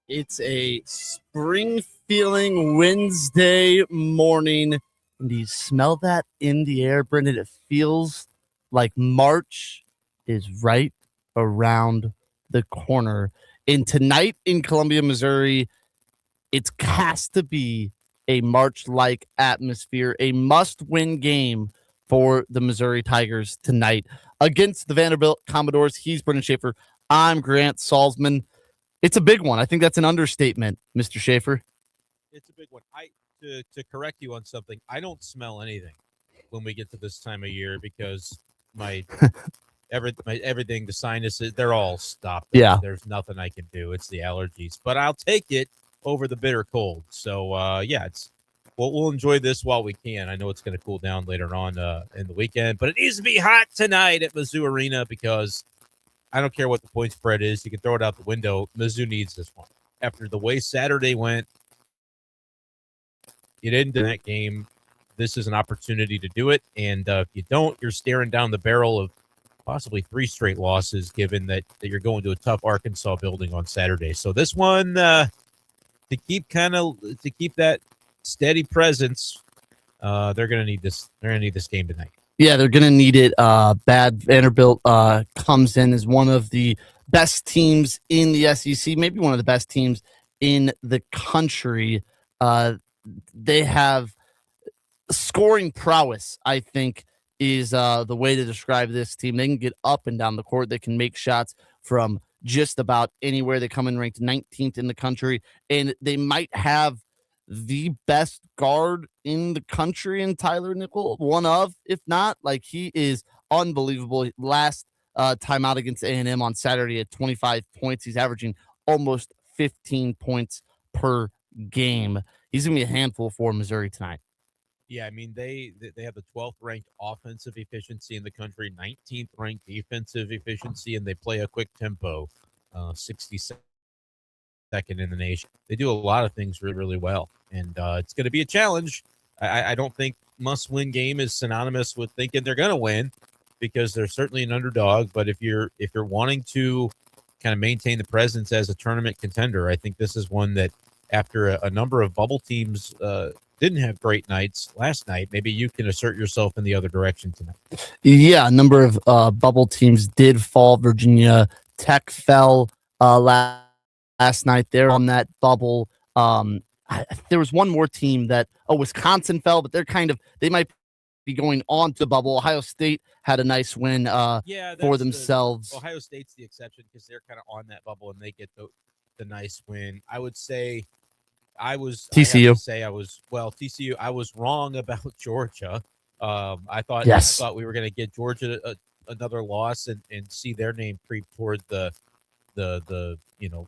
It's a spring feeling Wednesday morning. And do you smell that in the air, Brendan? It feels like March is right around the corner. And tonight in Columbia, Missouri, it's cast to be a March-like atmosphere, a must-win game for the Missouri Tigers tonight against the Vanderbilt Commodores. He's Brendan Schaefer. I'm Grant Salzman. It's a big one. I think that's an understatement, Mr. Schaefer. It's a big one. To correct you on something, I don't smell anything when we get to this time of year because my everything, the sinuses, they're all stopped. Yeah. There's nothing I can do. It's the allergies. But I'll take it over the bitter cold. So, we'll enjoy this while we can. I know it's going to cool down later on in the weekend, but it needs to be hot tonight at Mizzou Arena because I don't care what the point spread is. You can throw it out the window. Mizzou needs this one. After the way Saturday went, you didn't in that game. This is an opportunity to do it. And if you don't, you're staring down the barrel of possibly 3 straight losses, given that you're going to a tough Arkansas building on Saturday. So this one, to keep that steady presence, they're going to need this. They're going to need this game tonight. Yeah, they're going to need it bad. Vanderbilt comes in as one of the best teams in the SEC, maybe one of the best teams in the country. They have scoring prowess, I think, is the way to describe this team. They can get up and down the court. They can make shots from just about anywhere. They come in ranked 19th in the country, and they might have the best guard in the country in Tyler Nickel, one of, if not, like, he is unbelievable. Last time out against A&M on Saturday at 25 points. He's averaging almost 15 points per game. He's going to be a handful for Missouri tonight. Yeah, I mean, they have the 12th ranked offensive efficiency in the country, 19th ranked defensive efficiency, and they play a quick tempo, 62nd in the nation. They do a lot of things really, really well, and it's going to be a challenge. I don't think must-win game is synonymous with thinking they're going to win, because they're certainly an underdog. But if you're wanting to kind of maintain the presence as a tournament contender, I think this is one that, after a number of bubble teams didn't have great nights last night, maybe you can assert yourself in the other direction tonight. Yeah, a number of bubble teams did fall. Virginia Tech fell last night. They're on that bubble. There was one more team that, Wisconsin fell, but they might be going on to bubble. Ohio State had a nice win for themselves. Ohio State's the exception because they're kind of on that bubble and they get the nice win. I would say TCU. TCU. I was wrong about Georgia. I thought we were going to get Georgia another loss and see their name creep toward the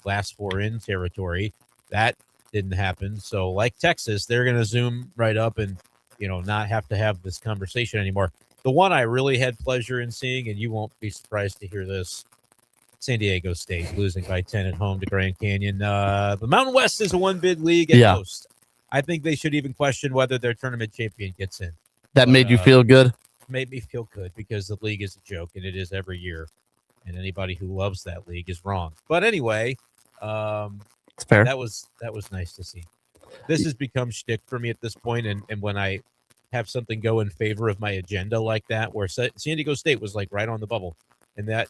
last 4 in territory. That didn't happen. So, like Texas, they're going to zoom right up and not have to have this conversation anymore. The one I really had pleasure in seeing, and you won't be surprised to hear this, San Diego State losing by 10 at home to Grand Canyon. The Mountain West is a one bid league at most. I think they should even question whether their tournament champion gets in. That made you feel good? Made me feel good because the league is a joke, and it is every year. And anybody who loves that league is wrong. But anyway, it's fair. That was nice to see. This has become shtick for me at this point, and when I have something go in favor of my agenda like that, where San Diego State was like right on the bubble, and that,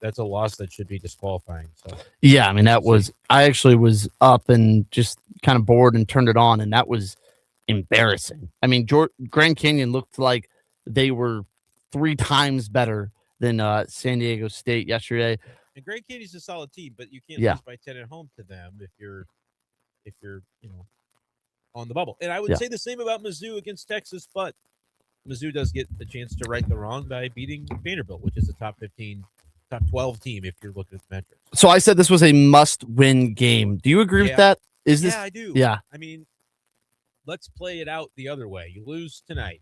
that's a loss that should be disqualifying. So yeah, I mean, I actually was up and just kind of bored and turned it on, and that was embarrassing. I mean, Grand Canyon looked like they were 3 times better than San Diego State yesterday. And Grand Canyon's a solid team, but you can't lose by 10 at home to them if you're on the bubble. And I would say the same about Mizzou against Texas, but Mizzou does get the chance to right the wrong by beating Vanderbilt, which is a top 12 team if you're looking at the metrics. So I said this was a must-win game. Do you agree with that? I do. Yeah. I mean, let's play it out the other way. You lose tonight.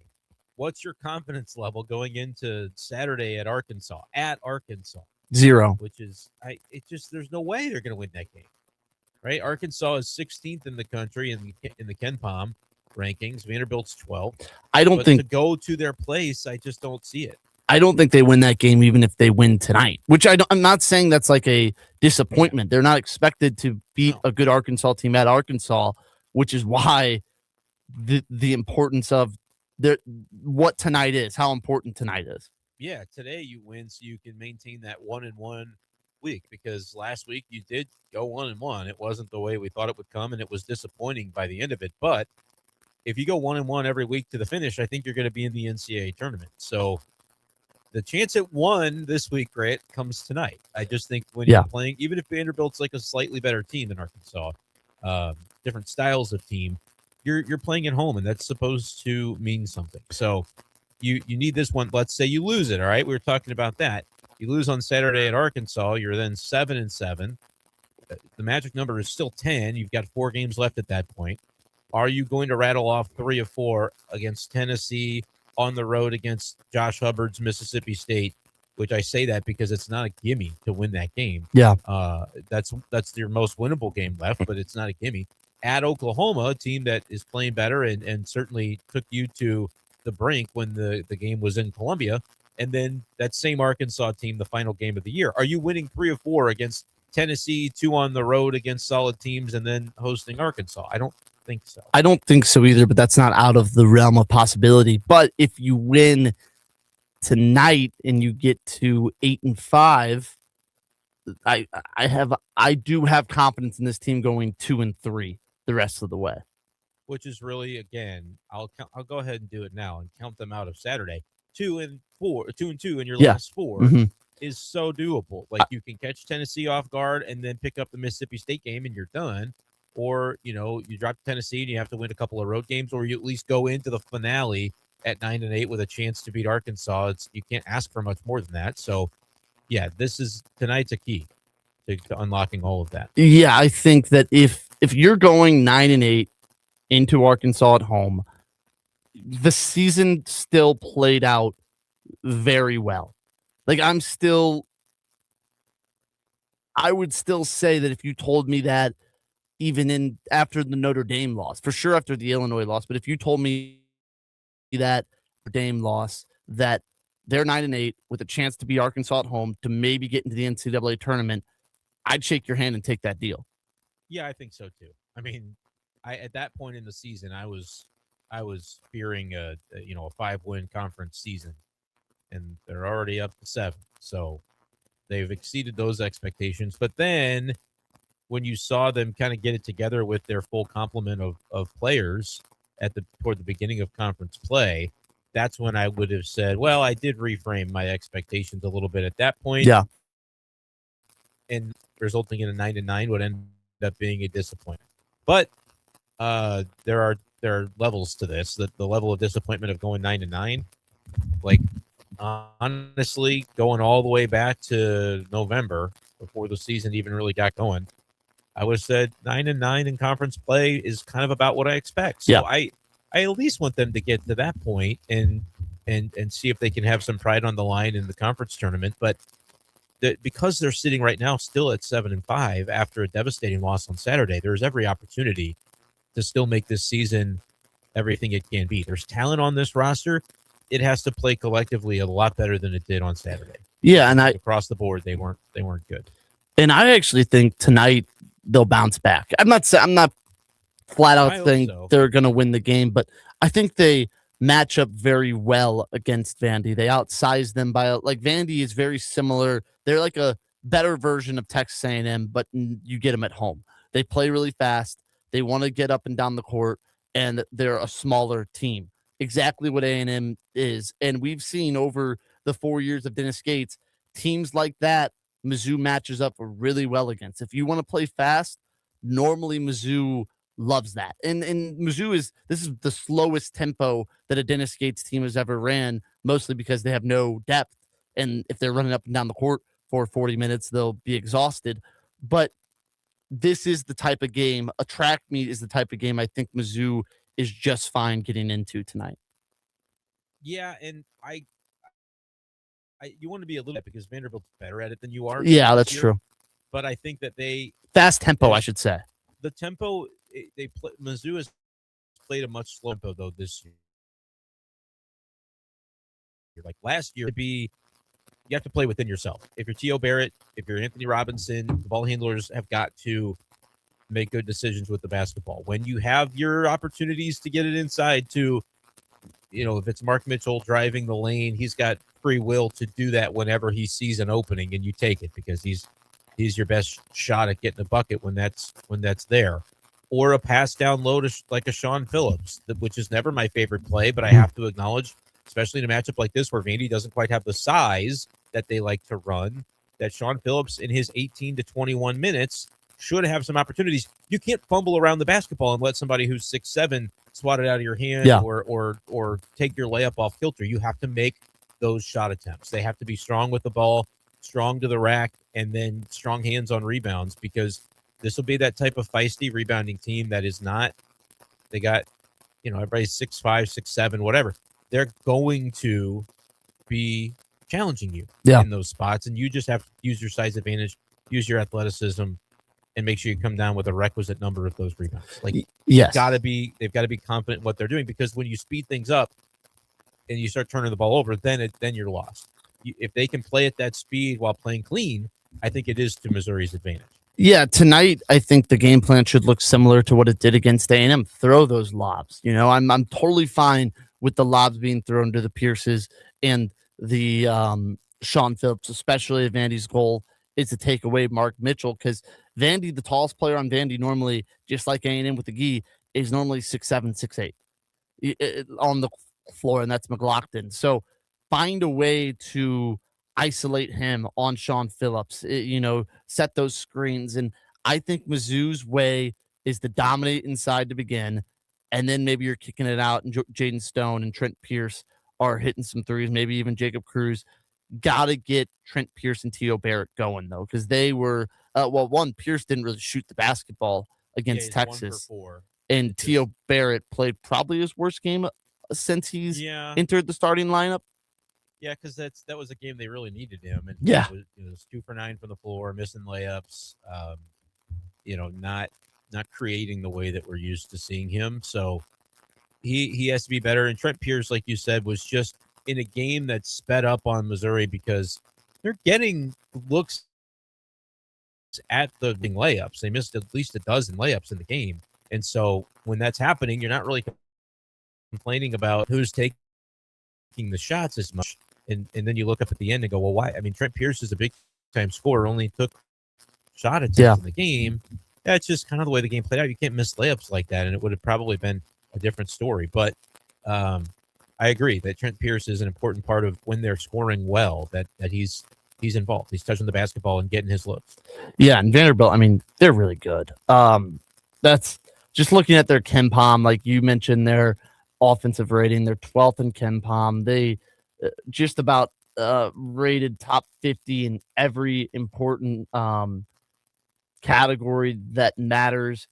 What's your confidence level going into Saturday at Arkansas? 0. Which is, there's no way they're going to win that game, right? Arkansas is 16th in the country in the Ken Palm. rankings. Vanderbilt's 12th. I don't But think to go to their place, I just don't see it. I don't think they win that game, even if they win tonight. Which I'm not saying that's like a disappointment. They're not expected to beat a good Arkansas team at Arkansas, which is why the importance of what tonight is, how important tonight is. Yeah, today you win, so you can maintain that 1-1 week. Because last week you did go 1-1. It wasn't the way we thought it would come, and it was disappointing by the end of it. But if you go 1-1 every week to the finish, I think you're going to be in the NCAA tournament. So the chance at 1 this week, Grant, comes tonight. I just think when you're playing, even if Vanderbilt's like a slightly better team than Arkansas, different styles of team, you're playing at home, and that's supposed to mean something. So you need this one. Let's say you lose it. All right, we were talking about that. You lose on Saturday at Arkansas. You're then 7-7. The magic number is still 10. You've got 4 games left at that point. Are you going to rattle off 3 of 4 against Tennessee, on the road against Josh Hubbard's Mississippi State, which I say that because it's not a gimme to win that game. Yeah. That's your most winnable game left, but it's not a gimme. At Oklahoma, a team that is playing better and certainly took you to the brink when the game was in Columbia. And then that same Arkansas team, the final game of the year. Are you winning 3 of 4 against Tennessee, 2 on the road against solid teams, and then hosting Arkansas? I don't think so. I don't think so either, but that's not out of the realm of possibility. But if you win tonight and you get to 8-5, I do have confidence in this team going 2-3 the rest of the way. Which is really, again, I'll go ahead and do it now and count them out of Saturday. 2-2 in your last 4 is so doable. Like you can catch Tennessee off guard and then pick up the Mississippi State game and you're done. Or, you drop Tennessee and you have to win a couple of road games, or you at least go into the finale at 9-8 with a chance to beat Arkansas. You can't ask for much more than that. So, yeah, tonight's a key to unlocking all of that. Yeah, I think that if you're going 9-8 into Arkansas at home, the season still played out very well. Like I would still say that if you told me that even after the Notre Dame loss, for sure after the Illinois loss, but if you told me that Notre Dame loss, that they're 9-8 with a chance to be Arkansas at home to maybe get into the NCAA tournament, I'd shake your hand and take that deal. Yeah, I think so too. I mean, at that point in the season, I was fearing a 5-win conference season, and they're already up to 7. So they've exceeded those expectations. But then when you saw them kind of get it together with their full complement of players toward the beginning of conference play, that's when I would have said, well, I did reframe my expectations a little bit at that point. Yeah. And resulting in a 9-9 would end up being a disappointment. But there are levels to this. The level of disappointment of going 9-9, like honestly, going all the way back to November before the season even really got going, I would have said 9-9 in conference play is kind of about what I expect. So I at least want them to get to that point and see if they can have some pride on the line in the conference tournament. But because they're sitting right now still at 7-5 after a devastating loss on Saturday, there's every opportunity to still make this season everything it can be. There's talent on this roster. It has to play collectively a lot better than it did on Saturday. Yeah, and across the board they weren't good. And I actually think tonight they'll bounce back. I'm not flat out saying they're going to win the game, but I think they match up very well against Vandy. They outsize them by Vandy is very similar. They're like a better version of Texas A&M, but you get them at home. They play really fast. They want to get up and down the court, and they're a smaller team. Exactly what A&M is. And we've seen over the 4 years of Dennis Gates, teams like that, Mizzou matches up really well against. If you want to play fast, normally Mizzou loves that. And Mizzou this is the slowest tempo that a Dennis Gates team has ever ran, mostly because they have no depth. And if they're running up and down the court for 40 minutes, they'll be exhausted. But this is the type of game, a track meet is the type of game I think Mizzou is just fine getting into tonight. Yeah, and you want to be a little bit because Vanderbilt's better at it than you are. Yeah, that's true. But I think that fast tempo, I should say. The tempo Mizzou has played a much slower tempo though this year. Like last year, you have to play within yourself. If you're T.O. Barrett, if you're Anthony Robinson, the ball handlers have got to make good decisions with the basketball. When you have your opportunities to get it inside to, if it's Mark Mitchell driving the lane, he's got free will to do that whenever he sees an opening, and you take it because he's your best shot at getting a bucket when that's there. Or a pass down low to like a Sean Phillips, which is never my favorite play, but I have to acknowledge, especially in a matchup like this where Vandy doesn't quite have the size that they like to run, that Sean Phillips in his 18 to 21 minutes should have some opportunities. You can't fumble around the basketball and let somebody who's 6'7" swat it out of your hand or take your layup off kilter. You have to make those shot attempts. They have to be strong with the ball, strong to the rack, and then strong hands on rebounds, because this will be that type of feisty rebounding team that is not, they got, everybody's 6'5", 6'7", whatever. They're going to be challenging you in those spots, and you just have to use your size advantage, use your athleticism, and make sure you come down with a requisite number of those rebounds. Like, yes, they've got to be confident in what they're doing, because when you speed things up and you start turning the ball over, then you're lost. If they can play at that speed while playing clean, I think it is to Missouri's advantage. Yeah, tonight I think the game plan should look similar to what it did against A&M. Throw those lobs. I'm totally fine with the lobs being thrown to the Pierces and the Sean Phillips, especially if Vandy's goal is to take away Mark Mitchell, because Vandy, the tallest player on Vandy, normally, just like A&M with the gi, is normally 6'7", 6'8" on the floor, and that's McLaughlin. So find a way to isolate him on Sean Phillips, set those screens. And I think Mizzou's way is to dominate inside to begin, and then maybe you're kicking it out, and Jaden Stone and Trent Pierce are hitting some threes, maybe even Jacob Cruz. Got to get Trent Pierce and T.O. Barrett going, though, because they were, Pierce didn't really shoot the basketball against Texas. 1 for 4. And T.O. Barrett played probably his worst game since he's entered the starting lineup. Yeah, because that was a game they really needed him. And he was 2 for 9 from the floor, missing layups, not creating the way that we're used to seeing him. So he has to be better. And Trent Pierce, like you said, was just in a game that sped up on Missouri because they're getting looks at the layups. They missed at least a dozen layups in the game. And so when that's happening, you're not really complaining about who's taking the shots as much. And then you look up at the end and go, well, why? I mean, Trent Pierce is a big-time scorer, only took shot attempts in the game. That's just kind of the way the game played out. You can't miss layups like that, and it would have probably been a different story. But I agree that Trent Pierce is an important part of when they're scoring well, that he's involved. He's touching the basketball and getting his looks. Yeah, and Vanderbilt, I mean, they're really good. That's just looking at their KenPom, like you mentioned, their offensive rating, they're 12th in KenPom. They just about rated top 50 in every important category that matters.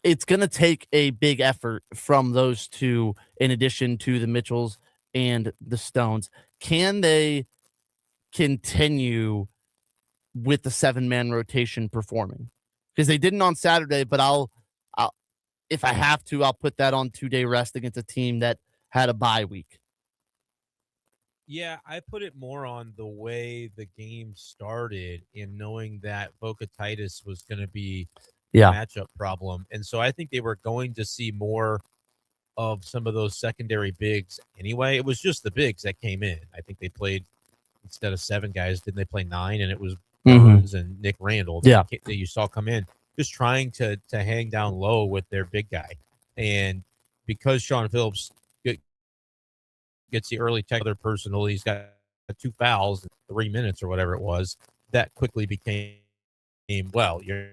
It's going to take a big effort from those two, in addition to the Mitchells and the Stones. Can they continue with the 7-man rotation performing? Because they didn't on Saturday, but I'll if I have to, I'll put that on 2-day rest against a team that had a bye week. Yeah, I put it more on the way the game started and knowing that Vocatitis was going to be a matchup problem. And so I think they were going to see more of some of those secondary bigs anyway. It was just the bigs that came in. I think they played, instead of 7 guys, didn't they play 9? And it was Burns and Nick Randall that you saw come in, just trying to hang down low with their big guy. And because Sean Phillips gets the early tech other personal, he's got 2 fouls in 3 minutes or whatever it was, that quickly became, well, you're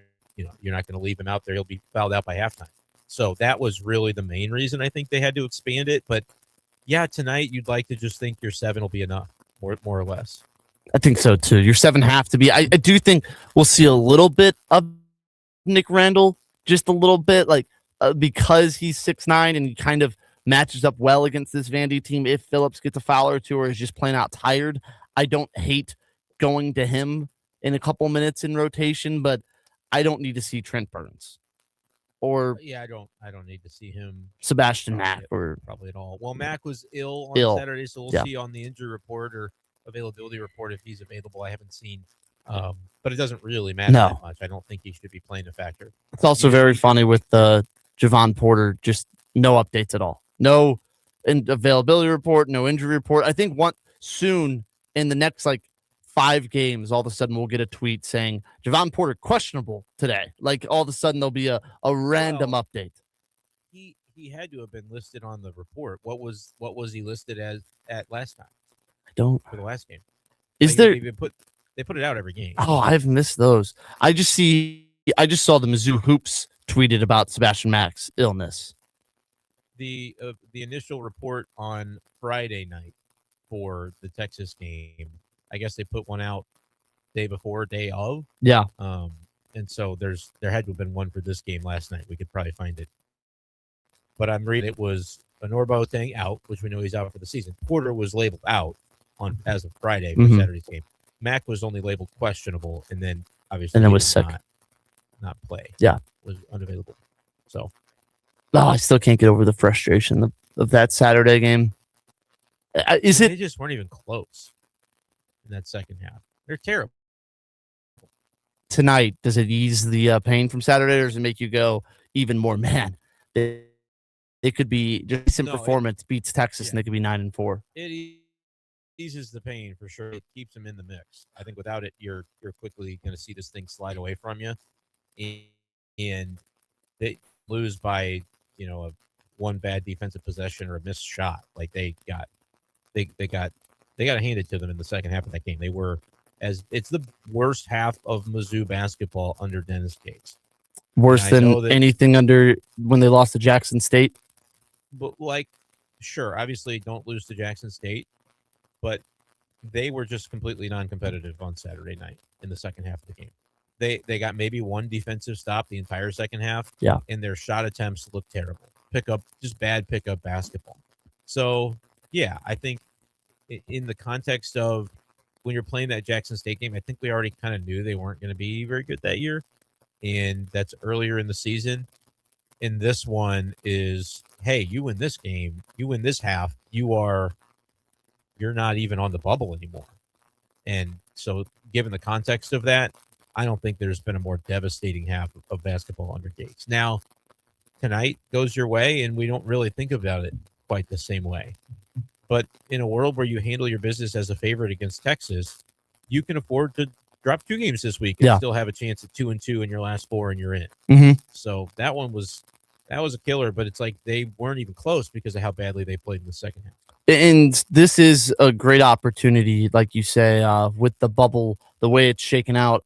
not going to leave him out there. He'll be fouled out by halftime. So that was really the main reason I think they had to expand it. But yeah, tonight you'd like to just think your 7 will be enough, more or less. I think so too. Your 7 have to be. I do think we'll see a little bit of Nick Randall, just a little bit, like because he's 6'9" and he kind of matches up well against this Vandy team. If Phillips gets a foul or 2 or is just plain out tired, I don't hate going to him in a couple minutes in rotation, but I don't need to see Trent Burns. or Yeah, I don't need to see him Sebastian Mack or probably at all. Well, Mack was ill on Ill. Saturday, so we'll Yeah. see on the injury report or availability report if he's available. I haven't seen, but it doesn't really matter No. that much. I don't think he should be playing a factor. It's also very funny with Javon Porter, just no updates at all. No availability report, no injury report. I think soon in the next like 5 games, all of a sudden we'll get a tweet saying Javon Porter questionable today. Like all of a sudden there'll be a random update. He had to have been listed on the report. What was he listed as at last time? I don't for the last game. Is there they put it out every game. Oh, I've missed those. I just saw the Mizzou Hoops tweeted about Sebastian Mack's illness. The initial report on Friday night for the Texas game, I guess they put one out day before, day of. Yeah. And so there had to have been one for this game last night. We could probably find it. But I'm reading it was Norbo Tang out, which we know he's out for the season. Porter was labeled out as of Friday for Saturday's game. Mack was only labeled questionable, and then obviously and then was sick. Not play. Yeah. Was unavailable. So I still can't get over the frustration of that Saturday game. They just weren't even close in that second half. They're terrible. Tonight, does it ease the pain from Saturday, or does it make you go even more, man? They could be just recent performance beats Texas, and they could be 9-4. It eases the pain for sure. It keeps them in the mix. I think without it, you're quickly going to see this thing slide away from you, and they lose by one bad defensive possession or a missed shot. Like they got handed to them in the second half of that game. They were it's the worst half of Mizzou basketball under Dennis Gates. Worse than anything under when they lost to Jackson State. But sure, obviously don't lose to Jackson State, but they were just completely non-competitive on Saturday night in the second half of the game. They got maybe one defensive stop the entire second half. Yeah. And their shot attempts looked terrible. Just bad pickup basketball. So yeah, I think in the context of when you're playing that Jackson State game, I think we already kind of knew they weren't going to be very good that year. And that's earlier in the season. And this one is, hey, you win this game, you win this half, you're not even on the bubble anymore. And so given the context of that, I don't think there's been a more devastating half of basketball under Gates. Now, tonight goes your way, and we don't really think about it quite the same way. But in a world where you handle your business as a favorite against Texas, you can afford to drop 2 games this week and still have a chance at 2-2 in your last 4, and you're in. Mm-hmm. So that was a killer, but it's like they weren't even close because of how badly they played in the second half. And this is a great opportunity, like you say, with the bubble, the way it's shaken out.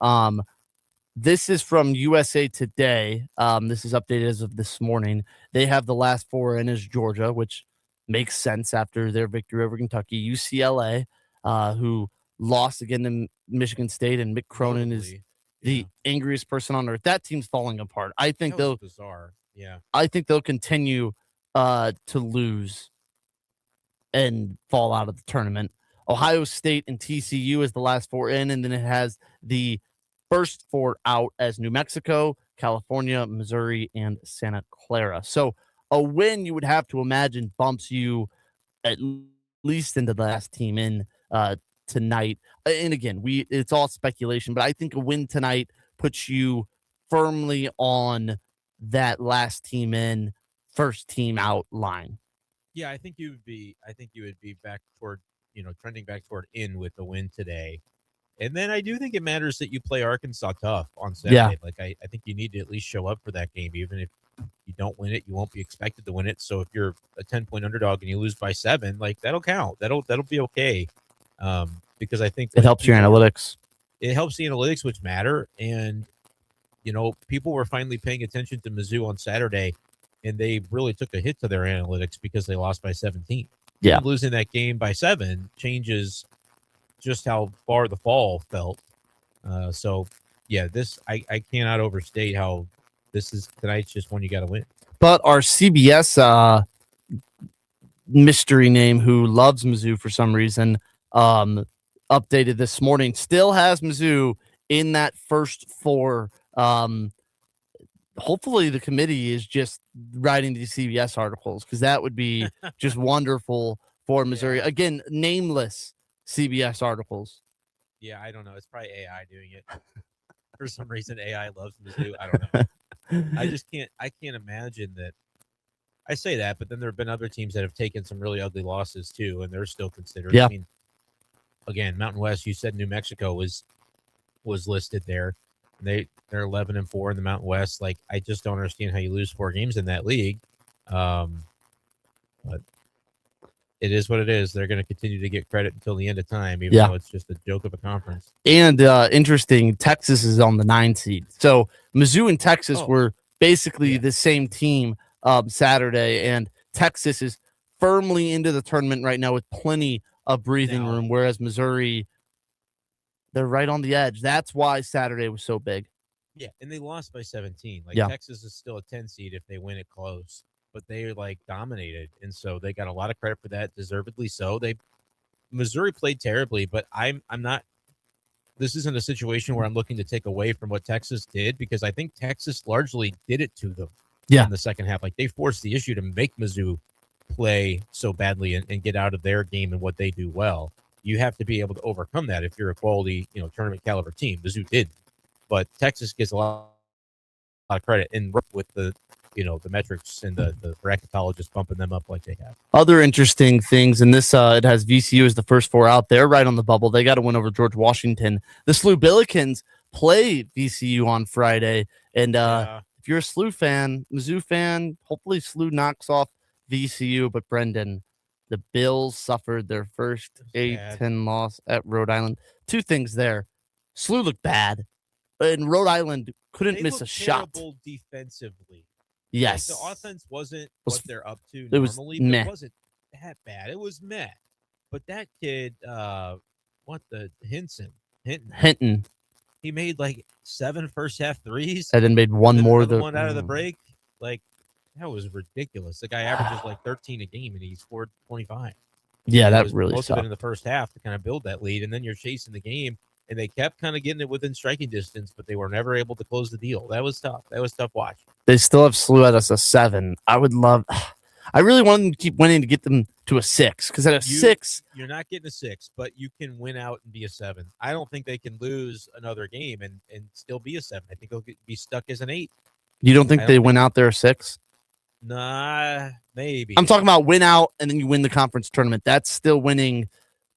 This is from USA Today. This is updated as of this morning. They have the last 4 in as Georgia, which makes sense after their victory over Kentucky. UCLA, who lost again to Michigan State, and Mick Cronin is the angriest person on earth. That team's falling apart. I think they'll bizarre. Yeah. I think they'll continue to lose and fall out of the tournament. Ohio State and TCU is the last 4 in, and then it has the first 4 out as New Mexico, California, Missouri, and Santa Clara. So a win, you would have to imagine, bumps you at least into the last team in tonight. And again, it's all speculation, but I think a win tonight puts you firmly on that last team in, first team out line. Yeah, I think you would be back toward, trending back toward in with the win today. And then I do think it matters that you play Arkansas tough on Saturday. Yeah. Like I think you need to at least show up for that game. Even if you don't win it, you won't be expected to win it. So if you're a 10-point underdog and you lose by 7, like that'll count. That'll be okay. Because I think it helps your analytics. It helps the analytics, which matter. And people were finally paying attention to Mizzou on Saturday, and they really took a hit to their analytics because they lost by 17. Yeah. And losing that game by 7 changes just how far the fall felt. So yeah, I cannot overstate how tonight's just one you got to win. But our CBS mystery name, who loves Mizzou for some reason, updated this morning, still has Mizzou in that first 4 hopefully the committee is just writing these CBS articles because that would be just wonderful for Missouri. Yeah. Again, nameless CBS articles. Yeah, I don't know. It's probably AI doing it. For some reason, AI loves Mizzou. I don't know. I can't imagine that. I say that, but then there have been other teams that have taken some really ugly losses too, and they're still considered. Yeah. I mean, again, Mountain West. You said New Mexico was listed there. They're 11-4 in the Mountain West. Like, I just don't understand how you lose 4 games in that league. But it is what it is. They're going to continue to get credit until the end of time, even though it's just a joke of a conference. And interesting, Texas is on the 9 seed. So Mizzou and Texas were basically the same team Saturday, and Texas is firmly into the tournament right now with plenty of breathing room, whereas Missouri, they're right on the edge. That's why Saturday was so big. Yeah, and they lost by 17. Like, Texas is still a 10 seed if they win it close, but they like dominated, and so they got a lot of credit for that, deservedly so. Missouri played terribly, but I'm not. This isn't a situation where I'm looking to take away from what Texas did, because I think Texas largely did it to them in the second half. Like, they forced the issue to make Mizzou play so badly and get out of their game and what they do well. You have to be able to overcome that if you're a quality, tournament caliber team. Mizzou did, but Texas gets a lot of credit, and with the metrics and the bracketologists bumping them up like they have. Other interesting things, and this it has VCU as the first 4 out. They're right on the bubble. They got to win over George Washington. The SLU Billikens play VCU on Friday, and if you're a SLU fan, Mizzou fan, hopefully SLU knocks off VCU. But Brendan, the Bills suffered their first A-10 loss at Rhode Island. 2 things there. SLU looked bad, and Rhode Island couldn't miss a shot. Defensively. Yes. Like, the offense wasn't what they're up to normally, but it wasn't that bad. It was meh. But that kid, Hinton. He made like 7 first half threes. And then made one more. One out of the break. Like, that was ridiculous. The guy averages like 13 a game, and he scored 25. Yeah, that really most sucked. of it in the first half to kind of build that lead, and then you're chasing the game. And they kept kind of getting it within striking distance, but they were never able to close the deal. That was tough. That was tough watch. They still have SLU at us a 7. I really want them to keep winning to get them to a 6, because at a 6, you're not getting a 6, but you can win out and be a 7. I don't think they can lose another game and still be a 7. I think they'll be stuck as an 8. You don't think they win out there a 6? Nah, maybe. I'm talking about win out and then you win the conference tournament. That's still winning.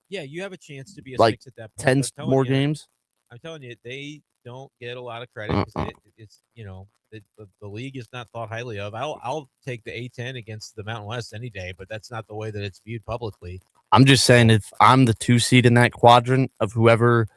Yeah, you have a chance to be a 6 at that10 point. more games. I'm telling you, they don't get a lot of credit because it's the league is not thought highly of. I'll take the A-10 against the Mountain West any day, but that's not the way that it's viewed publicly. I'm just saying, if I'm the 2 seed in that quadrant of whoever,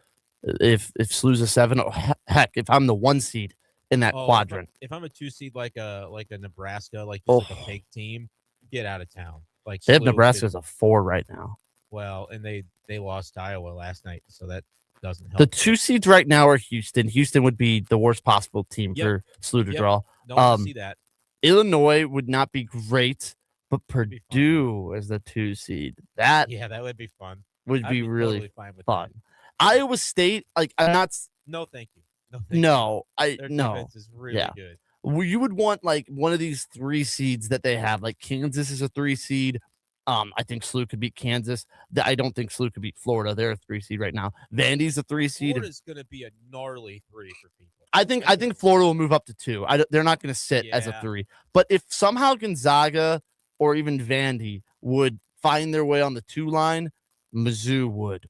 if SLU's a 7, heck, if I'm the 1 seed in that quadrant, if I'm a 2 seed like a Nebraska, like a fake team, get out of town. Like, they have Nebraska as a 4 right now. Well, and they lost to Iowa last night, so that doesn't help. The 2 seeds right now are Houston. Houston would be the worst possible team for SLU to draw. Don't see that. Illinois would not be great, but Purdue as the 2 seed. That would be fun. Would be really totally fine with fun. That. Iowa State, like, I'm not. No, thank you. Their defense is really good. Well, you would want like one of these 3 seeds that they have. Like, Kansas is a 3 seed. I think SLU could beat Kansas. I don't think SLU could beat Florida. They're a 3 seed right now. Vandy's a 3 seed. Florida's going to be a gnarly 3 for people. I think Florida will move up to 2. They're not going to sit as a 3. But if somehow Gonzaga or even Vandy would find their way on the 2 line, Mizzou would.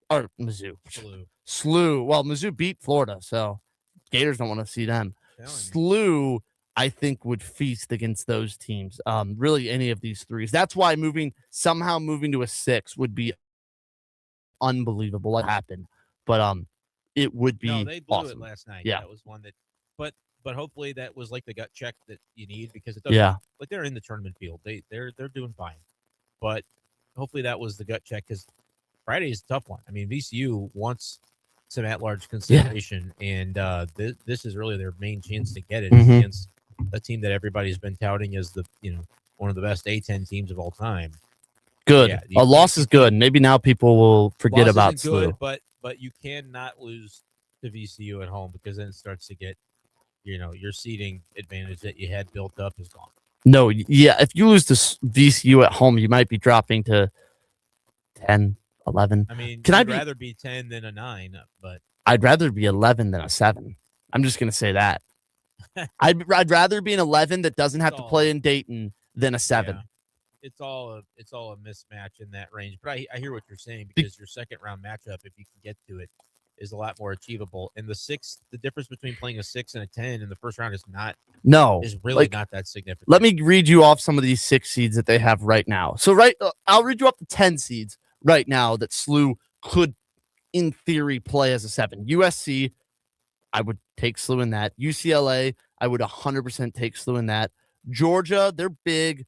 Or Mizzou. SLU. Well, Mizzou beat Florida, so Gators don't want to see them. SLU, I think, would feast against those teams. Really, any of these 3s. That's why somehow moving to a 6 would be unbelievable. What happened? But it would be. No, they blew awesome. It last night. Yeah, that was one that. But hopefully that was like the gut check that you need, because it doesn't. Yeah. Like, they're in the tournament field. They're doing fine. But hopefully that was the gut check, because Friday is a tough one. I mean, VCU wants some at-large consideration, and this is really their main chance to get it against a team that everybody's been touting as the one of the best A-10 teams of all time. Good. A loss is good. Maybe now people will forget about SLU. Good, but you cannot lose to VCU at home, because then it starts to get your seeding advantage that you had built up is gone. No, yeah. If you lose to VCU at home, you might be dropping to 10, 11. I mean, Can I I'd be? rather be 10 than a 9, but I'd rather be 11 than a 7. I'm just gonna say that. I'd rather be an 11 that doesn't have to play in Dayton than a 7. Yeah. It's all a mismatch in that range. But I hear what you're saying, because your second round matchup, if you can get to it, is a lot more achievable. And the difference between playing a 6 and a 10 in the first round is really not that significant. Let me read you off some of these 6 seeds that they have right now. So I'll read you up the 10 seeds right now that SLU could, in theory, play as a 7. USC, I would take SLU in that. UCLA, I would 100% take SLU in that. Georgia, they're big.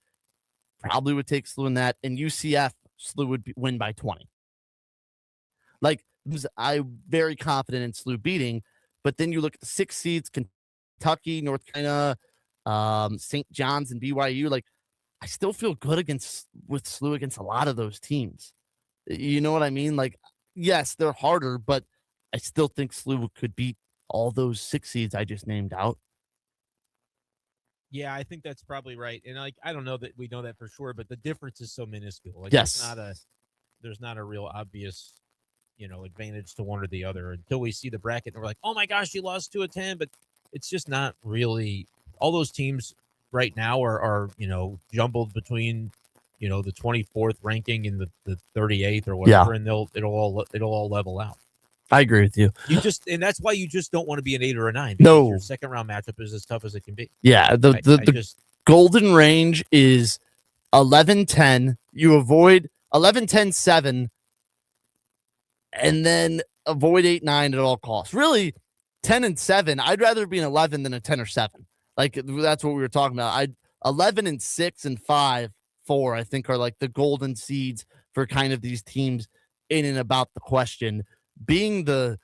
Probably would take SLU in that. And UCF, SLU would win by 20. I'm very confident in SLU beating. But then you look at the 6 seeds, Kentucky, North Carolina, St. John's, and BYU. I still feel good with SLU against a lot of those teams. You know what I mean? Yes, they're harder, but I still think SLU could beat all those 6 seeds I just named out. Yeah, I think that's probably right. And I don't know that we know that for sure, but the difference is so minuscule. Yes. There's not a real obvious, advantage to one or the other until we see the bracket and we're like, oh my gosh, you lost to a 10, but it's just not really. All those teams right now are jumbled between, the 24th ranking and the 38th or whatever, and it'll all level out. I agree with you. And that's why you just don't want to be an 8 or a 9. No, your second round matchup is as tough as it can be. Yeah, the golden range is 11-10. You avoid 11-10-7, and then avoid 8-9 at all costs. Really, 10 and 7. I'd rather be an 11 than a 10 or 7. That's what we were talking about. 11 and 6 and 5, 4. I think are the golden seeds for kind of these teams in and about the question. Being the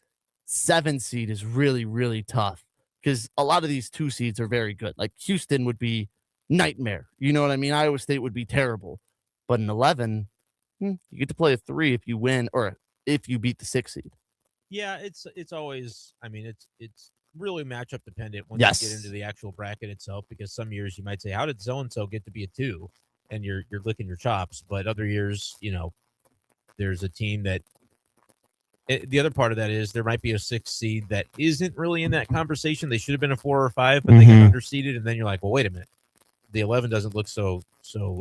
7 seed is really, really tough because a lot of these 2 seeds are very good. Houston would be nightmare. You know what I mean? Iowa State would be terrible. But in 11, you get to play a 3 if you win or if you beat the 6 seed. Yeah, it's always. I mean, it's really matchup dependent once you get into the actual bracket itself. Because some years you might say, "How did so and so get to be a 2?" And you're licking your chops. But other years, there's a team that. The other part of that is there might be a 6 seed that isn't really in that conversation. They should have been a 4 or 5, but they got underseeded. And then you're like, well, wait a minute. The 11 doesn't look so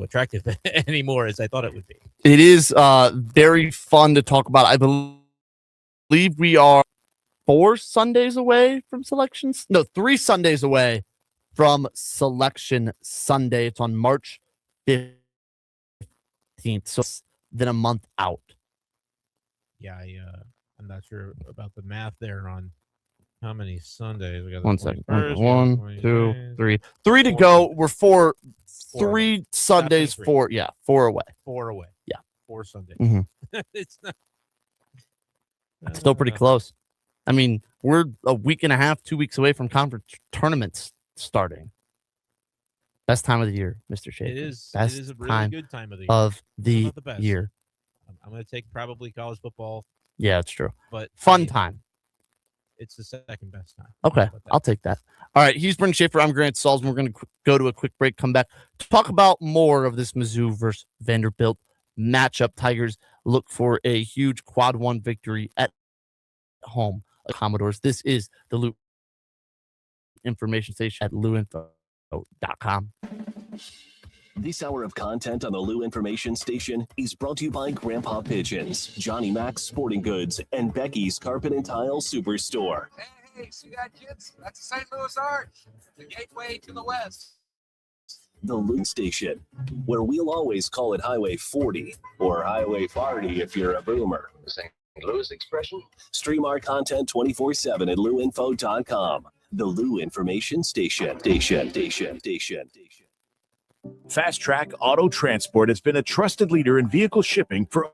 attractive anymore as I thought it would be. It is very fun to talk about. I believe we are 4 Sundays away from selections. No, 3 Sundays away from Selection Sunday. It's on March 15th. So it's then a month out. Yeah, I'm not sure about the math there on how many Sundays. We got 1 second. 1, 2, 3. 3 to go. We're 4. 3 Sundays. 4. Yeah, 4 away. 4 away. Yeah, 4 Sundays. It's not. It's still pretty close. I mean, we're a week and a half, 2 weeks away from conference tournaments starting. Best time of the year, Mr. Shaker. It is. Best it is a really good time of the year. Of the year. I'm going to take probably college football. Yeah, it's true. But fun time. It's the second best time. Okay, I'll take that. All right, he's Brent Schaefer. I'm Grant Salzman. We're going to go to a quick break, come back to talk about more of this Mizzou versus Vanderbilt matchup. Tigers look for a huge quad 1 victory at home. Commodores. This is the Lou information station at louinfo.com. This hour of content on the Lou Information Station is brought to you by Grandpa Pigeons, Johnny Mac's Sporting Goods, and Becky's Carpet and Tile Superstore. Hey, see that, kids? That's the St. Louis Arch, the gateway to the west. The Lou Station, where we'll always call it Highway 40 or Highway 40 if you're a boomer. St. Louis expression? Stream our content 24/7 at louinfo.com. The Lou Information Station. Fast Track Auto Transport has been a trusted leader in vehicle shipping for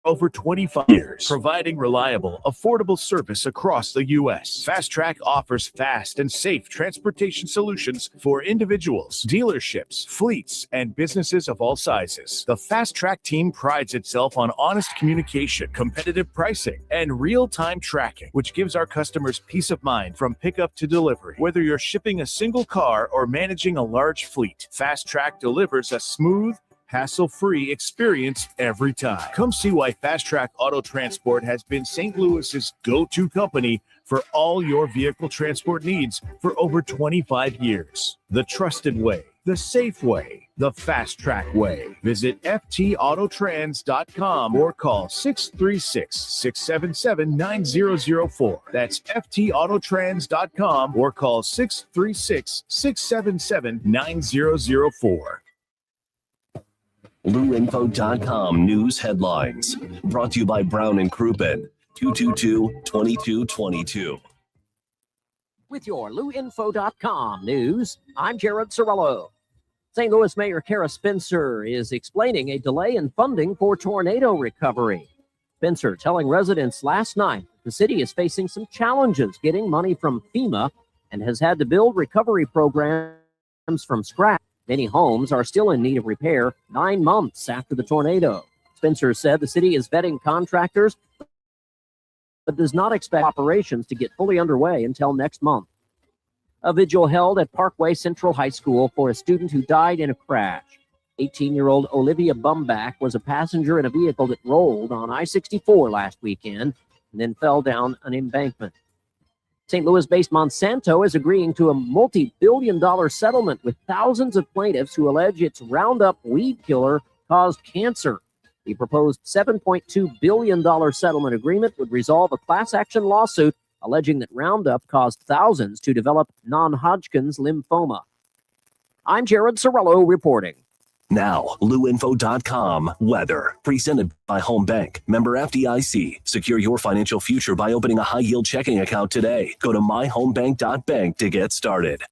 over 25 years, providing reliable, affordable service across the U.S. Fast Track offers fast and safe transportation solutions for individuals, dealerships, fleets, and businesses of all sizes. The Fast Track team prides itself on honest communication, competitive pricing, and real-time tracking, which gives our customers peace of mind from pickup to delivery. Whether you're shipping a single car or managing a large fleet, Fast Track delivers a smooth, hassle-free experience every time. Come see why Fast Track Auto Transport has been St. Louis's go-to company for all your vehicle transport needs for over 25 years. The trusted way, the safe way, the Fast Track way. Visit ftautotrans.com or call 636-677-9004. That's ftautotrans.com or call 636-677-9004. LouInfo.com news headlines. Brought to you by Brown and Crouppen. 222-2222. With your LouInfo.com news, I'm Jared Sorello. St. Louis Mayor Kara Spencer is explaining a delay in funding for tornado recovery. Spencer telling residents last night the city is facing some challenges getting money from FEMA and has had to build recovery programs from scratch. Many homes are still in need of repair 9 months after the tornado. Spencer said the city is vetting contractors, but does not expect operations to get fully underway until next month. A vigil held at Parkway Central High School for a student who died in a crash. 18-year-old Olivia Bumback was a passenger in a vehicle that rolled on I-64 last weekend and then fell down an embankment. St. Louis-based Monsanto is agreeing to a multi-billion-dollar settlement with thousands of plaintiffs who allege its Roundup weed killer caused cancer. The proposed $7.2 billion settlement agreement would resolve a class action lawsuit alleging that Roundup caused thousands to develop non-Hodgkin's lymphoma. I'm Jared Sorello reporting. Now, LouInfo.com weather. Presented by Home Bank. Member FDIC. Secure your financial future by opening a high-yield checking account today. Go to myhomebank.bank to get started.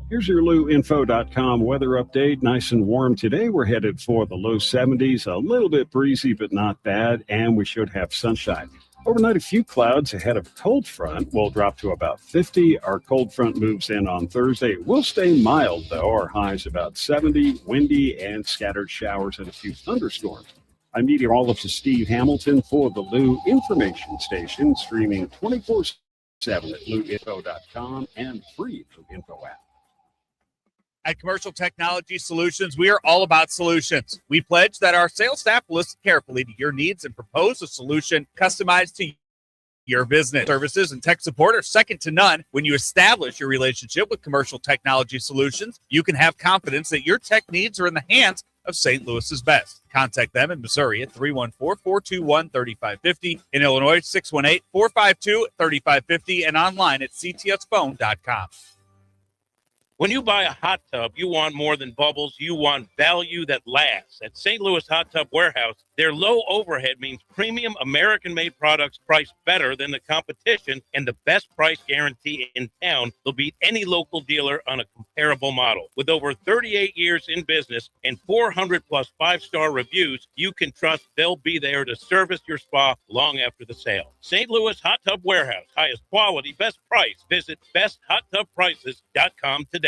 Here's your LouInfo.com weather update. Nice and warm today. We're headed for the low 70s. A little bit breezy, but not bad. And we should have sunshine. Overnight, a few clouds ahead of a cold front. We'll drop to about 50. Our cold front moves in on Thursday. It will stay mild, though. Our highs about 70, windy, and scattered showers and a few thunderstorms. I'm meteorologist Steve Hamilton for the Lou Information Station, streaming 24/7 at LouInfo.com and free Lou Info app. At Commercial Technology Solutions, we are all about solutions. We pledge that our sales staff will listen carefully to your needs and propose a solution customized to your business. Services and tech support are second to none. When you establish your relationship with Commercial Technology Solutions, you can have confidence that your tech needs are in the hands of St. Louis's best. Contact them in Missouri at 314-421-3550, in Illinois 618-452-3550, and online at ctsphone.com. When you buy a hot tub, you want more than bubbles. You want value that lasts. At St. Louis Hot Tub Warehouse, their low overhead means premium American-made products priced better than the competition, and the best price guarantee in town will beat any local dealer on a comparable model. With over 38 years in business and 400-plus five-star reviews, you can trust they'll be there to service your spa long after the sale. St. Louis Hot Tub Warehouse, highest quality, best price. Visit besthotTubPrices.com today.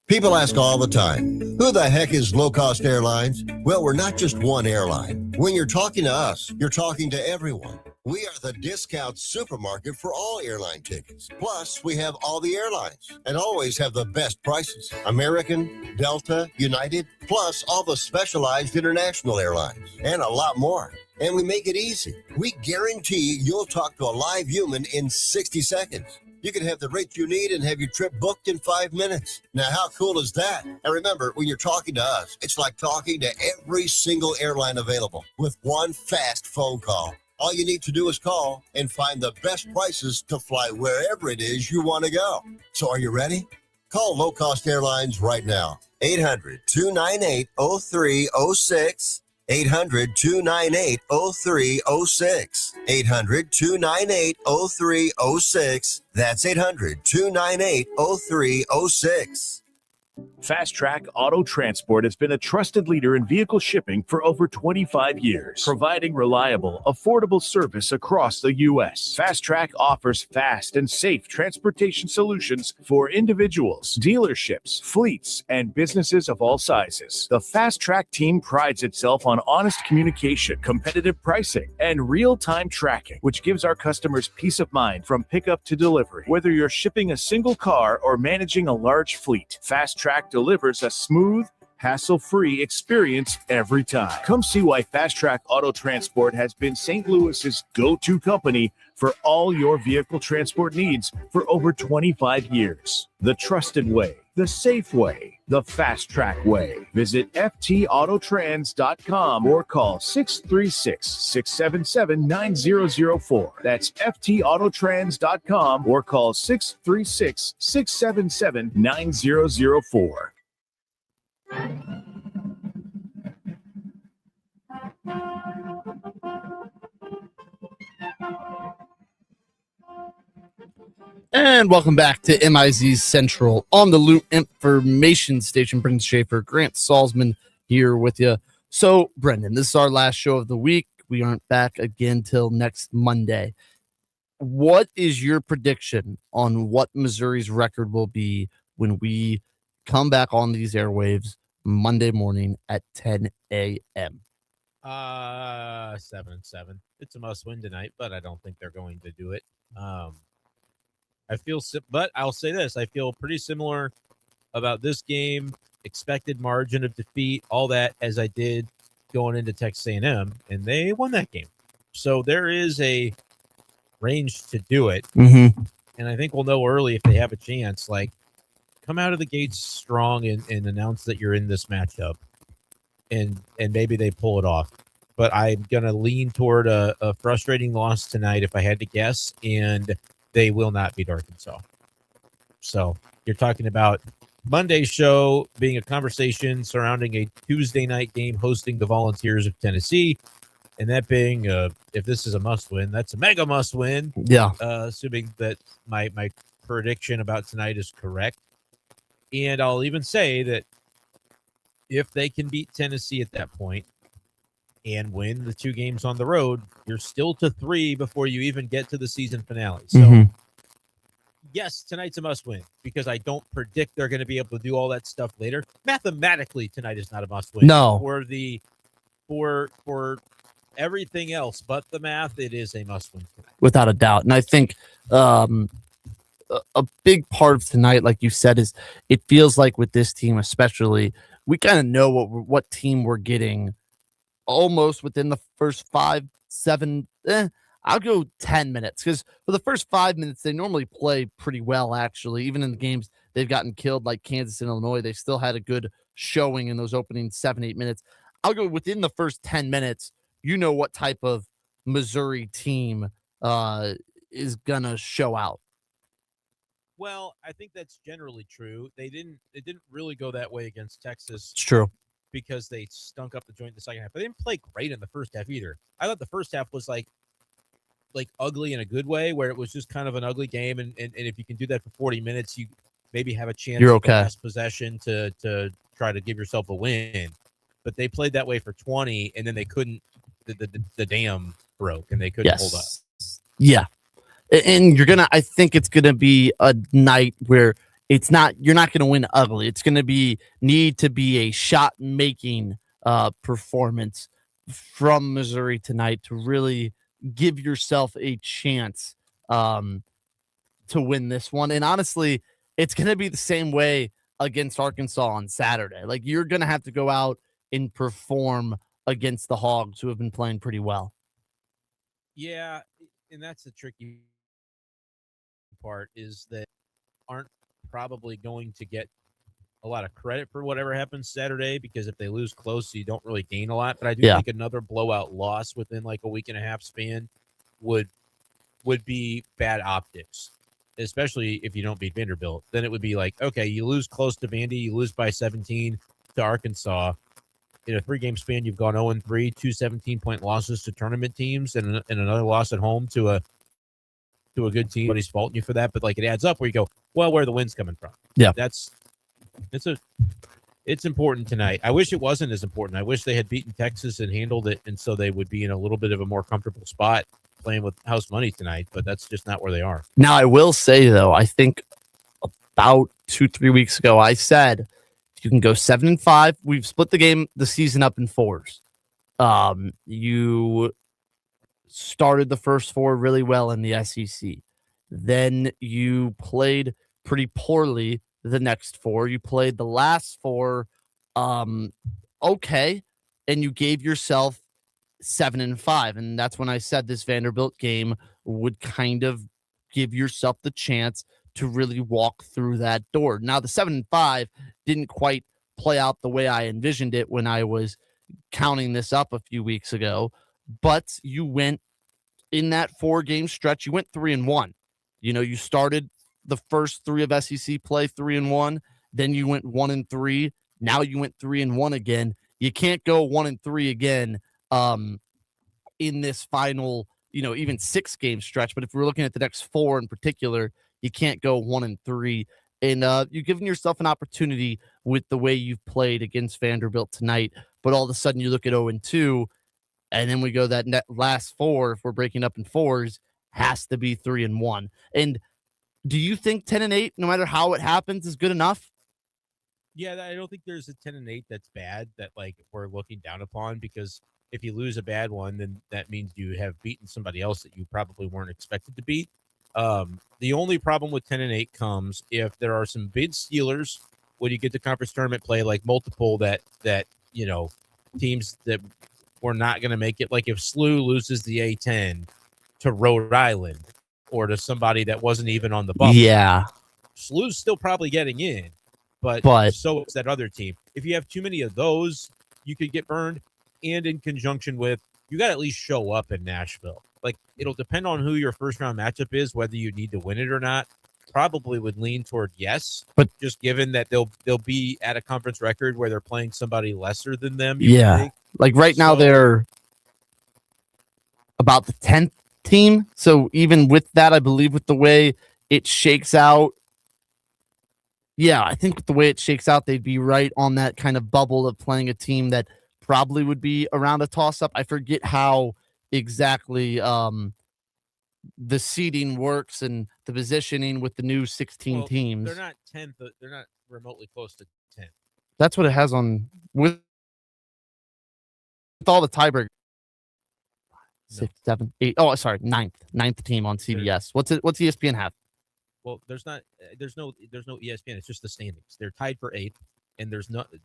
People ask all the time, who the heck is Low Cost Airlines? Well, we're not just one airline. When you're talking to us, you're talking to everyone. We are the discount supermarket for all airline tickets. Plus, we have all the airlines and always have the best prices. American, Delta, United, plus all the specialized international airlines and a lot more. And we make it easy. We guarantee you'll talk to a live human in 60 seconds. You can have the rate you need and have your trip booked in 5 minutes. Now, how cool is that? And remember, when you're talking to us, it's like talking to every single airline available with one fast phone call. All you need to do is call and find the best prices to fly wherever it is you want to go. So are you ready? Call Low Cost Airlines right now. 800-298-0306. 800-298-0306. 800-298-0306. That's 800-298-0306. Fast Track Auto Transport has been a trusted leader in vehicle shipping for over 25 years, providing reliable, affordable service across the U.S. Fast Track offers fast and safe transportation solutions for individuals, dealerships, fleets, and businesses of all sizes. The Fast Track team prides itself on honest communication, competitive pricing, and real-time tracking, which gives our customers peace of mind from pickup to delivery. Whether you're shipping a single car or managing a large fleet, Fast Track delivers a smooth, hassle-free experience every time. Come see why Fast Track Auto Transport has been St. Louis's go-to company for all your vehicle transport needs for over 25 years. The trusted way, the safe way, the Fast Track way. Visit ftautotrans.com or call 636-677-9004. That's ftautotrans.com or call 636-677-9004. And welcome back to MIZ Central on the Loot Information Station. Brendan Schaefer, Grant Salzman here with you. So, Brendan, this is our last show of the week. We aren't back again till next Monday. What is your prediction on what Missouri's record will be when we come back on these airwaves Monday morning at 10 a.m.? 7-7. It's a must-win tonight, but I don't think they're going to do it. But I'll say this: I feel pretty similar about this game, expected margin of defeat, all that, as I did going into Texas A&M, and they won that game. So there is a range to do it, Mm-hmm. and I think we'll know early if they have a chance. Like, come out of the gates strong and announce that you're in this matchup, and maybe they pull it off. But I'm going to lean toward a frustrating loss tonight if I had to guess, and they will not beat Arkansas. So you're talking about Monday's show being a conversation surrounding a Tuesday night game hosting the Volunteers of Tennessee, and that being, if this is a must-win, that's a mega must-win. Yeah. Assuming that my prediction about tonight is correct. And I'll even say that if they can beat Tennessee at that point and win the two games on the road, you're still to 3 before you even get to the season finale. So, yes, tonight's a must-win because I don't predict they're going to be able to do all that stuff later. Mathematically, tonight is not a must-win. No. For everything else but the math, it is a must-win tonight. Without a doubt. And I think a big part of tonight, like you said, is it feels like with this team especially, we kind of know what team we're getting almost within the first 5-7, I'll go 10 minutes, because for the first 5 minutes, they normally play pretty well, actually. Even in the games they've gotten killed, like Kansas and Illinois, they still had a good showing in those opening 7-8 minutes. I'll go within the first 10 minutes, you know what type of Missouri team is going to show out. Well, I think that's generally true. It didn't really go that way against Texas. It's true. Because they stunk up the joint in the second half. But they didn't play great in the first half either. I thought the first half was like ugly in a good way, where it was just kind of an ugly game. And if you can do that for 40 minutes, you maybe have a chance You're to okay. last possession to try to give yourself a win. But they played that way for 20, and then they couldn't. The dam broke, and they couldn't hold up. Yeah, and I think it's gonna be a night where you're not gonna win ugly. It's gonna need to be a shot making performance from Missouri tonight to really give yourself a chance to win this one. And honestly, it's gonna be the same way against Arkansas on Saturday. Like, you're gonna have to go out and perform against the Hogs, who have been playing pretty well. Yeah, and that's the tricky part, is that aren't probably going to get a lot of credit for whatever happens Saturday, because if they lose close, you don't really gain a lot. But I do think another blowout loss within like a week and a half span would be bad optics, especially if you don't beat Vanderbilt. Then it would be like, okay, you lose close to Vandy, you lose by 17 to Arkansas. In a 3-game span, you've gone 0-3, 2 17-point losses to tournament teams, and another loss at home to a good team. Nobody's faulting you for that, but like, it adds up where you go, well, where are the wins coming from? Yeah, that's It's important tonight. I wish it wasn't as important. I wish they had beaten Texas and handled it, and so they would be in a little bit of a more comfortable spot playing with house money tonight, but that's just not where they are. Now, I will say, though, I think about 2-3 weeks ago, I said you can go 7-5. We've split the season up in fours. You started the first four really well in the SEC. Then you played pretty poorly the next four. You played the last four okay, and you gave yourself 7-5. And that's when I said this Vanderbilt game would kind of give yourself the chance to really walk through that door. Now, the 7-5 didn't quite play out the way I envisioned it when I was counting this up a few weeks ago, but you went in that 4-game stretch, you went 3-1. You started the first 3 of SEC play 3-1, then you went 1-3. Now you went 3-1 again. You can't go 1-3 again in this final, even 6-game stretch. But if we're looking at the next 4 in particular, you can't go 1-3. And you've given yourself an opportunity with the way you've played against Vanderbilt tonight. But all of a sudden you look at 0-2, and then we go that last 4, if we're breaking up in fours, has to be 3-1. And do you think 10-8, no matter how it happens, is good enough? Yeah, I don't think there's a 10-8 that's bad that we're looking down upon, because if you lose a bad one, then that means you have beaten somebody else that you probably weren't expected to beat. The only problem with 10-8 comes if there are some big stealers when you get to conference tournament play, like multiple that teams that were not going to make it. Like if SLU loses the A10 to Rhode Island or to somebody that wasn't even on the bubble. Yeah. SLU's still probably getting in, but so is that other team. If you have too many of those, you could get burned. And in conjunction with, you got to at least show up in Nashville. It'll depend on who your first round matchup is, whether you need to win it or not. Probably would lean toward yes, but just given that they'll be at a conference record where they're playing somebody lesser than them. Yeah, right now they're about the 10th team. So even with that, I believe with the way it shakes out, I think with the way it shakes out, they'd be right on that kind of bubble of playing a team that probably would be around a toss-up. I forget how exactly the seeding works and the positioning with the new 16 teams. They're not 10th. They're not remotely close to 10th. That's what it has on with all the tiebreakers. 6, 7, 8. Oh, sorry, ninth team on CBS. What's ESPN have? Well, there's no ESPN. It's just the standings. They're tied for 8th, and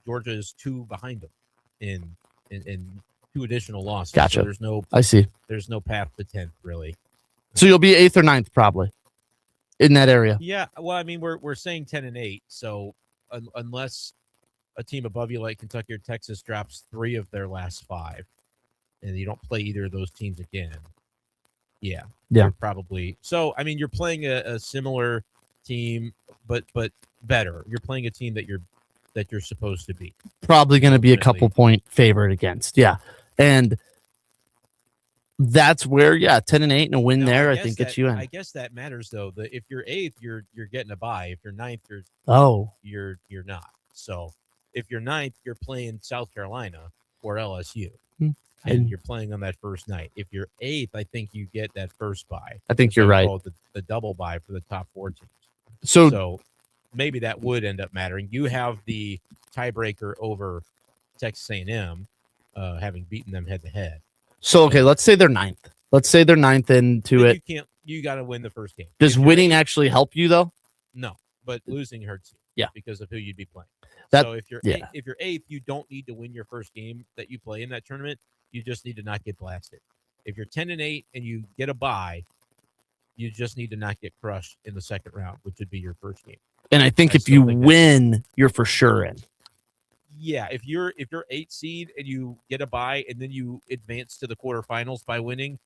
Georgia is 2 behind them in 2 additional losses. Gotcha. So I see. There's no path to 10th really. So you'll be 8th or 9th probably in that area. Yeah. Well, I mean, we're saying 10-8. So unless a team above you like Kentucky or Texas drops 3 of their last 5, and you don't play either of those teams again, you're probably. So I mean, you're playing a similar team, but better. You're playing a team that you're supposed to be. Probably going to be a couple point favorite against. Yeah, and that's where 10-8 and a win there. I think gets you in. I guess that matters though. If you're 8th, you're getting a bye. If you're 9th, you're not. So if you're 9th, you're playing South Carolina or LSU. And you're playing on that first night. If you're 8th, I think you get that first bye. I think you're right. The double bye for the top 4 teams. So maybe that would end up mattering. You have the tiebreaker over Texas A&M, having beaten them head to head. So okay, let's say they're 9th. Let's say they're 9th into it. You got to win the first game. Does winning actually help you though? No, but losing hurts you. Yeah, because of who you'd be playing. So if you're 8th, you don't need to win your first game that you play in that tournament. You just need to not get blasted. If you're 10-8 and you get a bye, you just need to not get crushed in the second round, which would be your first game. And I think if you win, you're for sure in. Yeah, if you're 8th seed and you get a bye and then you advance to the quarterfinals by winning,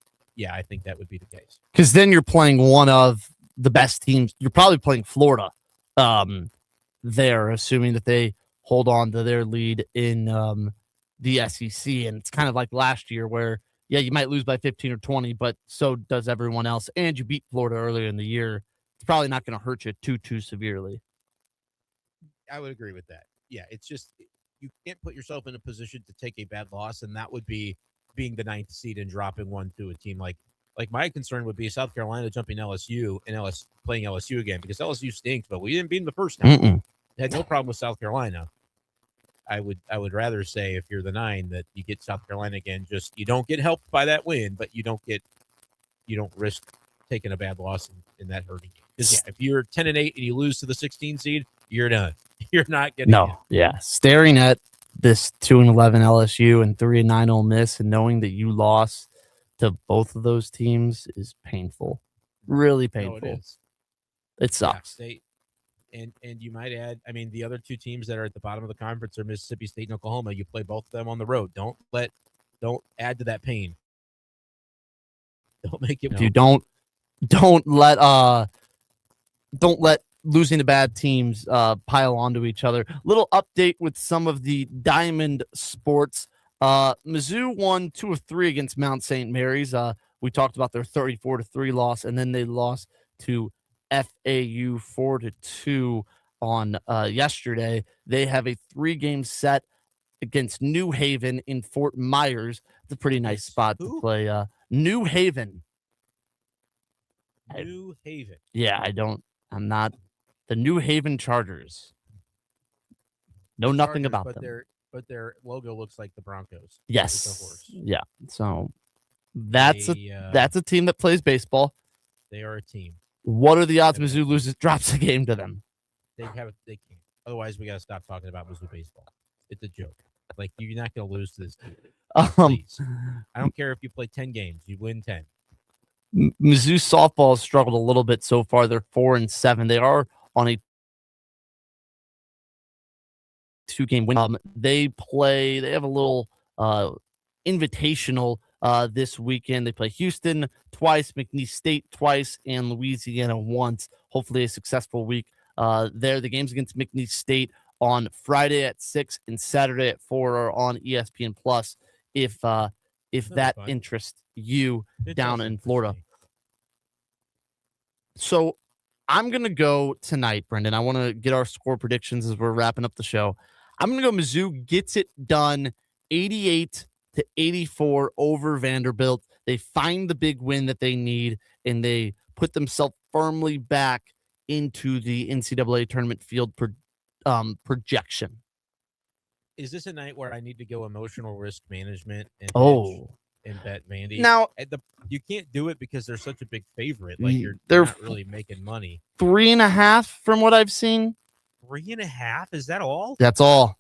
I think that would be the case. Because then you're playing one of the best teams. You're probably playing Florida there, assuming that they hold on to their lead in the SEC. And it's kind of like last year where, you might lose by 15 or 20, but so does everyone else. And you beat Florida earlier in the year. It's probably not going to hurt you too severely. I would agree with that. Yeah, it's just you can't put yourself in a position to take a bad loss, and that would be being the 9th seed and dropping one to a team like my concern would be South Carolina jumping LSU and playing LSU again because LSU stinks, but we didn't beat them the first time. Had no problem with South Carolina. I would rather say if you're the 9 that you get South Carolina again. Just you don't get helped by that win, but you don't risk taking a bad loss in that hurting game. Because if you're 10-8 and you lose to the 16 seed, you're done. You're not getting no. Yeah, staring at this 2-11 LSU and 3-9 Ole Miss, and knowing that you lost to both of those teams is painful. Really painful. No, it is. It sucks. Yeah, and you might add, I mean, the other 2 teams that are at the bottom of the conference are Mississippi State and Oklahoma. You play both of them on the road. Don't add to that pain. Don't make it. You don't let losing to bad teams pile onto each other. Little update with some of the Diamond sports. Mizzou won 2 of 3 against Mount St. Mary's. We talked about their 34-3 loss, and then they lost to FAU 4-2 on yesterday. They have a 3-game set against New Haven in Fort Myers. It's a pretty nice spot to play. New Haven. New Haven. Yeah, I'm not the New Haven Chargers. Know nothing about them. But their logo looks like the Broncos. Yes. Yeah. So that's a team that plays baseball. They are a team. What are the odds Mizzou drops a game to them? They can't. Otherwise, we got to stop talking about Mizzou baseball. It's a joke. Like, you're not going to lose to this team. Please. I don't care if you play 10 games. You win 10. Mizzou softball has struggled a little bit so far. They're 4-7. They are on a 2-game win. They have a little invitational this weekend. They play Houston twice, McNeese State twice, and Louisiana once. Hopefully a successful week there. The games against McNeese State on Friday at 6 and Saturday at 4 are on ESPN Plus if that interests you down in Florida. So I'm going to go tonight, Brendan. I want to get our score predictions as we're wrapping up the show. I'm going to go Mizzou gets it done 88-84 over Vanderbilt. They find the big win that they need, and they put themselves firmly back into the NCAA tournament field projection. Is this a night where I need to go emotional risk management and bet Vandy? Now, you can't do it because they're such a big favorite. Like, they're not really making money. 3.5 from what I've seen. 3.5? Is that all? That's all.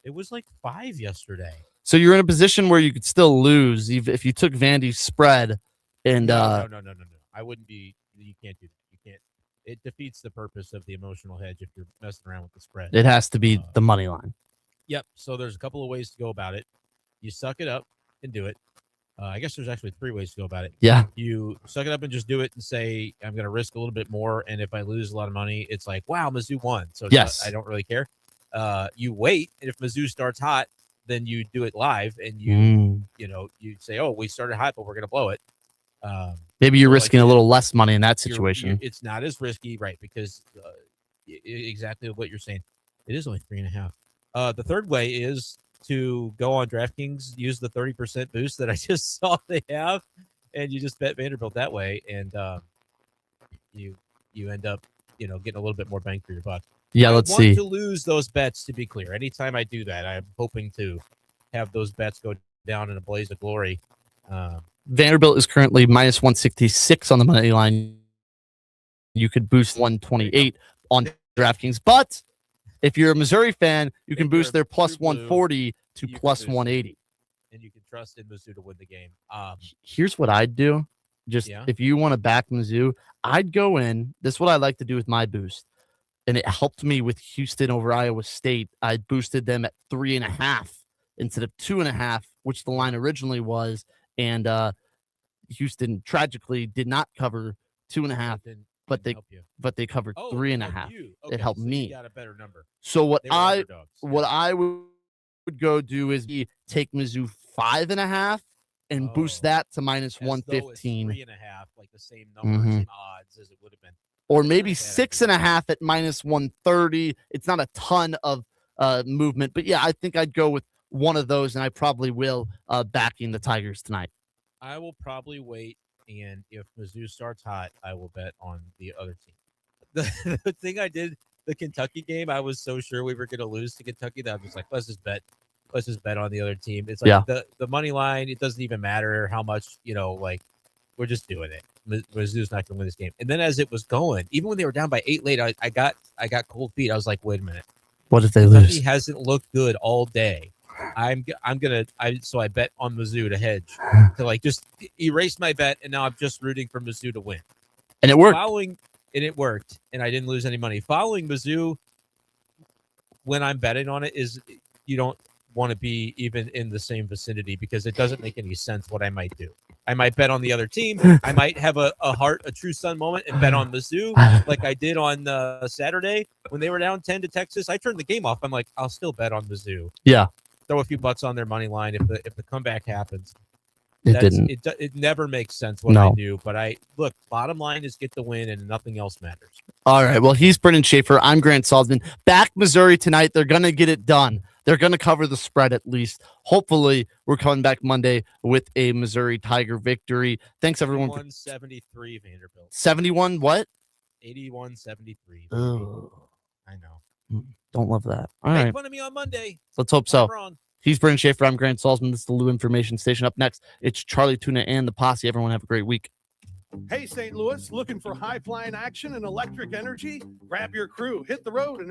It was like 5 yesterday. So you're in a position where you could still lose if you took Vandy's spread. And no. I wouldn't be. You can't do that. You can't. It defeats the purpose of the emotional hedge if you're messing around with the spread. It has to be the money line. Yep. So there's a couple of ways to go about it. You suck it up and do it. I guess there's actually 3 ways to go about it. Yeah. You suck it up and just do it and say, I'm going to risk a little bit more. And if I lose a lot of money, it's like, wow, Mizzou won. So yes, I don't really care. You wait. And if Mizzou starts hot, then you do it live and you say, oh, we started hot, but we're going to blow it. Maybe you're risking a little less money in that situation. It's not as risky, right? Because exactly what you're saying. It is only 3.5. The third way is to go on DraftKings, use the 30% boost that I just saw they have, and you just bet Vanderbilt that way, and you end up getting a little bit more bang for your buck. Yeah, let's see. I want to lose those bets, to be clear. Anytime I do that, I'm hoping to have those bets go down in a blaze of glory. Vanderbilt is currently minus 166 on the money line. You could boost 128 on DraftKings, but if you're a Missouri fan, you can boost their plus 140 to plus 180. And you can trust in Mizzou to win the game. Here's what I'd do. If you want to back Mizzou, I'd go in. This is what I like to do with my boost. And it helped me with Houston over Iowa State. I boosted them at 3.5 instead of 2.5, which the line originally was. And Houston tragically did not cover 2.5. But they covered 3.5. Okay, it helped me. You got a better number. So what I would go do is take Mizzou 5.5 and boost that to minus 115. 3.5, like the same numbers and odds as it would have been. or maybe 6.5 at minus 130. It's not a ton of movement, but yeah, I think I'd go with one of those, and I probably will backing the Tigers tonight. I will probably wait, and if Mizzou starts hot, I will bet on the other team. The thing I did, the Kentucky game, I was so sure we were going to lose to Kentucky that I'm just like, let's just bet on the other team. It's like the money line. It doesn't even matter how much, like we're just doing it. Mizzou's not going to win this game. And then as it was going, even when they were down by 8 late, I got cold feet. I was like, wait a minute. What if they Kentucky lose? hasn't looked good all day. So I bet on Mizzou to hedge to like just erase my bet, and now I'm just rooting for Mizzou to win. And it worked. And it worked, and I didn't lose any money. Following Mizzou when I'm betting on it is you don't want to be even in the same vicinity because it doesn't make any sense what I might do. I might bet on the other team. I might have a true son moment and bet on Mizzou like I did on Saturday when they were down 10 to Texas. I turned the game off. I'm like, I'll still bet on Mizzou. Yeah. Throw a few bucks on their money line if the comeback happens. It never makes sense what I do, but bottom line is get the win and nothing else matters. All right. Well, he's Brendan Schaefer. I'm Grant Salzman. Back Missouri tonight. They're going to get it done. They're going to cover the spread at least. Hopefully, we're coming back Monday with a Missouri Tiger victory. Thanks, everyone. 71-73 Vanderbilt. 71 what? 81-73. Oh. I know. Don't love that. All Make right. fun of me on Monday. Let's hope so. Wrong. He's Brendan Schaefer. I'm Grant Salzman. This is the Lou Information Station. Up next, it's Charlie Tuna and the Posse. Everyone have a great week. Hey, St. Louis, looking for high-flying action and electric energy? Grab your crew, hit the road, and